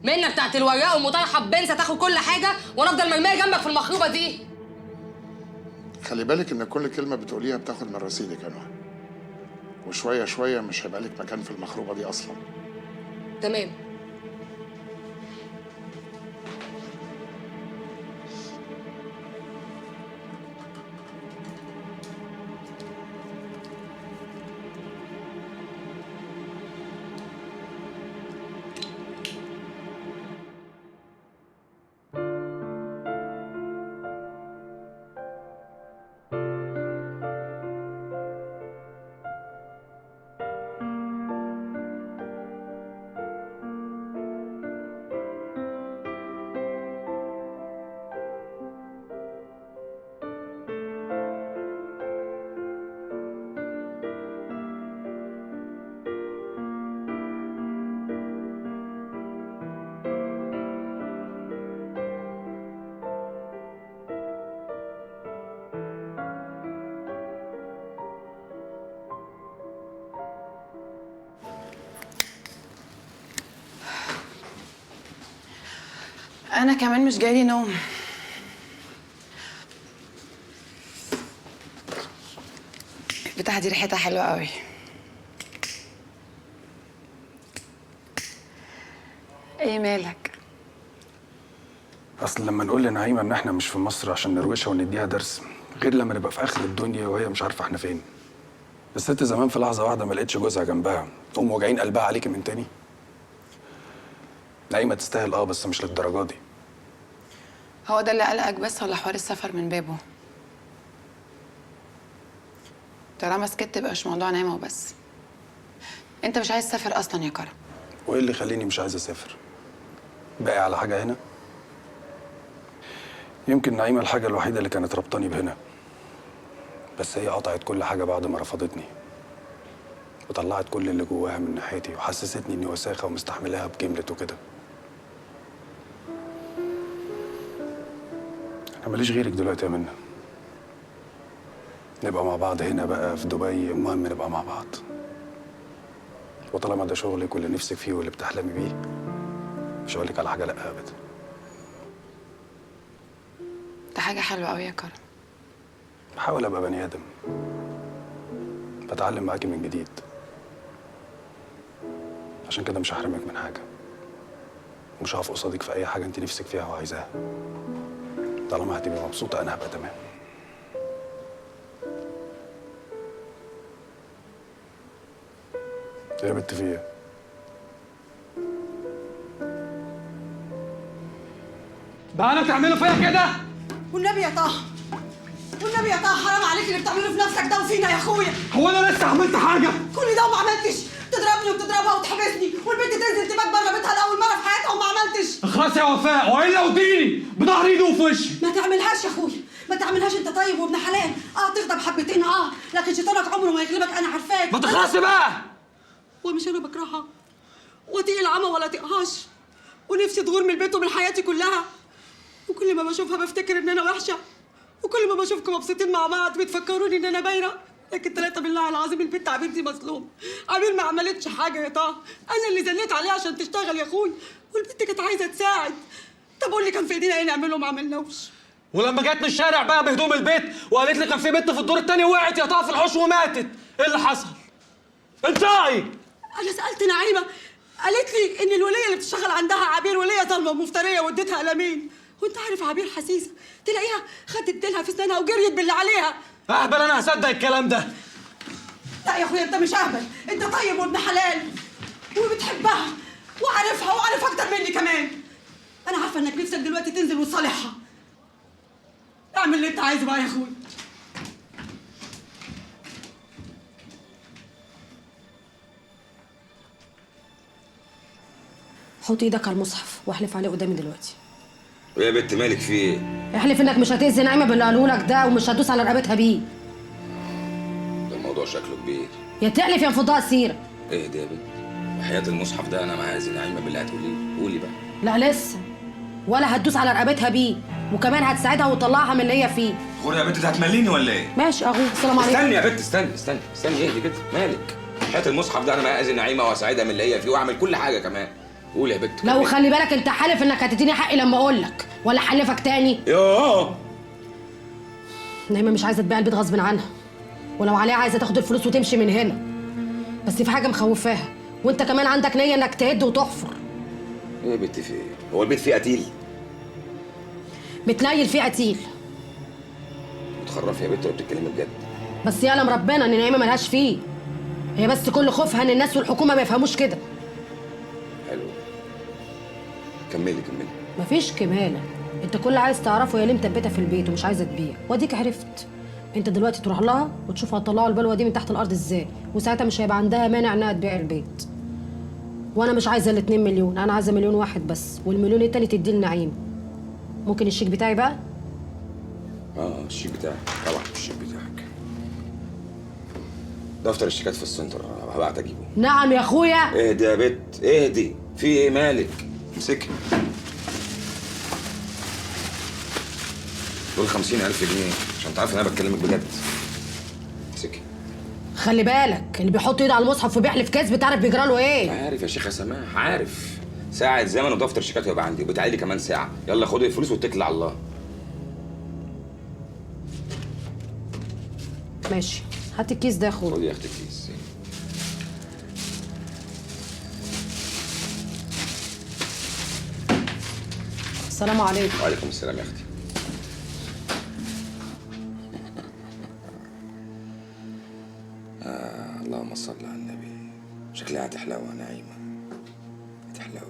منك بتاعت الوراق والمطرحه بنسى تاخد كل حاجه وانا افضل مرميه جنبك في المخروبه دي. خلي بالك ان كل كلمه بتقوليها بتاخد من رصيدك يا نهى، وشويه شويه مش هيبقى لك مكان في المخروبه دي اصلا. تمام. أنا كمان مش جايلي نوم. البتاعة دي ريحتها حلوة قوي. ايه مالك؟ اصل لما نقول لنعيمه ان احنا مش في مصر عشان نروشها ونديها درس، غير لما نبقى في اخر الدنيا وهي مش عارفه احنا فين. الست زمان في لحظه واحده ما لقيتش جوزها جنبها، تقوم واجعين قلبها عليكي من تاني. نعيمه تستاهل بس مش للدرجه دي. هو ده اللي قلقك بس ولا حوار السفر من بابه؟ طالما سكت يبقى مش موضوع نايمة وبس. انت مش عايز تسافر اصلا يا كرم. وايه اللي يخليني مش عايز اسافر؟ باقي على حاجه هنا؟ يمكن نعيمه الحاجه الوحيده اللي كانت ربطاني بهنا، بس هي قطعت كل حاجه بعد ما رفضتني وطلعت كل اللي جواها من ناحيتي وحسستني اني وساخه ومستحملاها بجملت وكده. انا ماليش غيرك دلوقتي يا منى. نبقى مع بعض هنا بقى في دبي، المهم نبقى مع بعض. وطالما ده شغلك واللي نفسك فيه واللي بتحلمي بيه، مش هقولك على حاجه لا ابدا. ده حاجة حلوة قوي يا كرم. بحاول ابقى بني ادم، بتعلم معاكي من جديد. عشان كده مش هحرمك من حاجه، ومش هقف قصادك في اي حاجه انت نفسك فيها وعايزاها. طالما هتبقي مبسوطه انا هبقى تمام. ايه يا بنت في ايه؟ بقى انا تعملوا فيا كده؟ والنبي يا طه، والنبي يا طه حرام عليك اللي بتعمله في نفسك ده وفينا يا اخويا. هو انا لسه عملت حاجه؟ كل ده وما عملتش، تضربني وتضربها وتحبسني والبنت تنزل تبات بره بيتها لاول مره في حياتها وما عملتش. اخلص يا وفاء والا وديني بظهر ايدي وفي وشي. ما تعملهاش يا اخويا، ما تعملهاش، انت طيب وابن حلال. تغضب حبتين لكن شيطانك عمره ما يغلبك، انا عارفاك. ما تخلصي بقى. ومش انا بكرهها وطيق العمى ولا طيقهاش، ونفسي تغور من البيت ومن حياتي كلها. وكل ما بشوفها بفتكر ان انا وحشه، وكل ما بشوفكم مبسوطين مع بعض بتفكروني ان انا بايره. لكن طلعت بالله العظيم البنت عبير دي مظلوم. عبير ما عملتش حاجه يا طه، انا اللي زنيت عليها عشان تشتغل يا اخوي، والبنت كانت عايزه تساعد. طب قول لي كان في ايدينا ايه نعمله؟ ما عملناش. ولما جت من الشارع بقى بهدوم البيت وقالت لي كان في بنت في الدور الثاني وقعت يا طه في الحوش وماتت، ايه اللي حصل؟ انتهي. انا سالت نعيمه، قالت لي ان الوليه اللي بتشتغل عندها عبير وليه ظالمه ومفتريه واديتها قلمين. وانت عارف عبير حسيسه، تلاقيها خدت ديلها في اسنانها وجريت باللي عليها. اهبل انا هصدق الكلام ده؟ لا يا اخويا انت مش اهبل، انت طيب وابن حلال وبتحبها وعارفها وعارف اكتر مني كمان. انا عارفه انك نفسك دلوقتي تنزل وتصالحها. اعمل اللي انت عايزه بقى يا اخويا. حط ايدك على المصحف واحلف عليه قدامي دلوقتي. ايه يا بنت مالك في ايه؟ احلف انك مش هتأذي نعيمه باللي قالوا لك ده ومش هتدوس على رقبتها بيه. ده الموضوع شكله كبير. يا تحلف يا انفضاء السيره. ايه ده يا بنت؟ وحياة المصحف ده انا معايا نعيمه بالله هتقولي قولي بقى. لا لسه، ولا هتدوس على رقبتها بيه، وكمان هتساعدها وتطلعها من اللي هي فيه. غوري يا بنت، هتمليني ولا ايه؟ ماشي اهو، السلام عليكم. استني يا بنت، استني اهدي كده، مالك؟ وحياة المصحف ده انا معايا نعيمه واساعدها من اللي هي فيه واعمل كل حاجه كمان. قول يا بت. لو خلي بالك انت حالف انك هتديني حقي لما اقول لك، ولا حلفك تاني؟ يوه. نايمه مش عايزه تبيع البيت غصب عنها، ولو عليها عايزه تاخد الفلوس وتمشي من هنا. بس في حاجه مخوفاها، وانت كمان عندك نيه انك تهد وتحفر. ايه يا بت في ايه؟ هو البيت فيه قتيل؟ بتنيل فيه قتيل. بتخرفي يا بت ولا بتتكلمي بجد؟ بس يعلم ربنا ان نايمه ملهاش فيه. هي بس كل خوفها ان الناس والحكومه ما يفهموش كده. حلو. كملي كملي. مفيش كماله، انت كل اللي عايز تعرفه هي ليه مثبتها في البيت ومش عايزه تبيع، واديك عرفت. انت دلوقتي تروح لها وتشوف هتطلعوا البلوه دي من تحت الارض ازاي، وساعتها مش هيبقى عندها مانع انها تبيع البيت. وانا مش عايزه ال2 مليون، انا عايزه 1,000,000 بس، والمليون التاني تديه لنعيم. ممكن الشيك بتاعي بقى؟ الشيك بتاعك طبعا. الشيك بتاعك دفتر الشيكات في السنتر، هبعت اجيبه. نعم يا اخويا. اهدي يا بت اهدي، في ايه مالك؟ امسكي. دول 50,000 جنيه عشان تعرف ان انا بتكلمك بجد. امسكي. خلي بالك اللي بيحط ايده على المصحف وبيحلف كذب تعرف بيجرى له ايه. عارف يا شيخه سماح، عارف. ساعة زمن ودفتر شيكات هيبقى عندي، وبتعالي لي كمان ساعة. يلا خدي الفلوس واتكلي على الله. ماشي، هات الكيس ده يا اخويا. خدي يا اختي الكيس. السلام عليكم. وعليكم السلام يا اختي. اللهم صل على النبي. شكلها هتحلو يا نعيمة، هتحلو.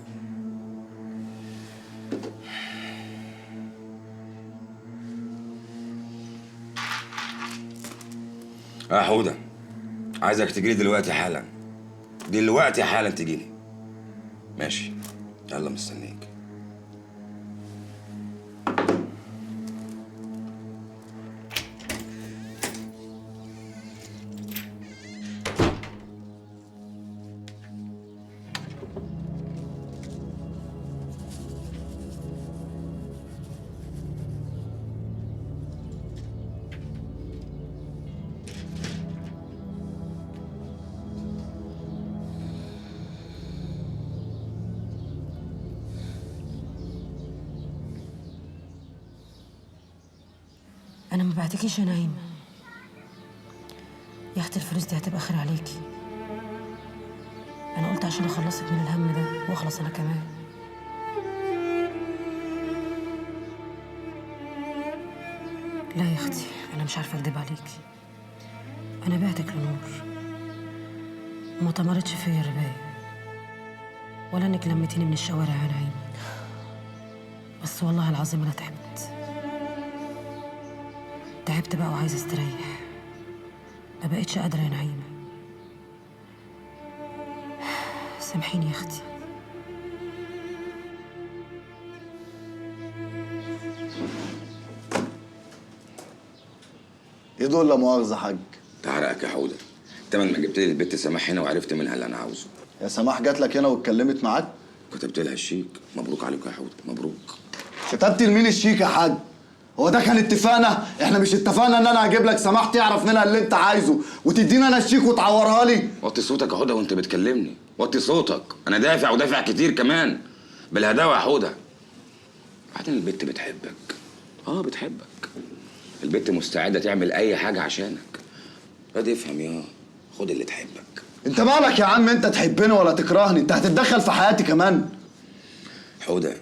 حودة، عايزك تجيلي دلوقتي حالا. دلوقتي حالا تجيلي. ماشي، يلا مستنيك. انا ما بعتكيش يا نعيمه يا اختي، الفلوس دي هتبقى خير عليكي. انا قلت عشان اخلصك من الهم ده واخلص انا كمان. لا يا اختي، انا مش عارفه اكدب عليكي. انا بعتك لنور وما طمرتش فيا الربايه، ولا انك لمتيني من الشوارع يا نعيمه. بس والله العظيم انا تعبت بقى وعايزه استريح. ما بقتش قادره يا نعيمه. سامحيني يا اختي. ايه دول لا مؤاخذة يا حاج؟ تعرقك يا حودة. تمن ما جبت لي البت سماح هنا وعرفت منها اللي انا عاوزه. يا سماح جات لك هنا واتكلمت معاك؟ كتبت لها الشيك. مبروك عليك يا حودة، مبروك. كتبت لمين الشيك يا حاج؟ هو ده كان اتفاقنا؟ احنا مش اتفقنا ان انا هجيب لك سماح تعرف منها اللي انت عايزه وتديني انا الشيك وتعورها لي؟ وطي صوتك يا حودة وانت بتكلمني، وطي صوتك. انا دافع ودافع كتير كمان بالهداوه يا حودة. بعدين البت بتحبك. بتحبك. البت مستعده تعمل اي حاجه عشانك. ادي افهم يا، خد اللي تحبك. انت مالك يا عم؟ انت تحبني ولا تكرهني؟ انت هتتدخل في حياتي كمان؟ حودة،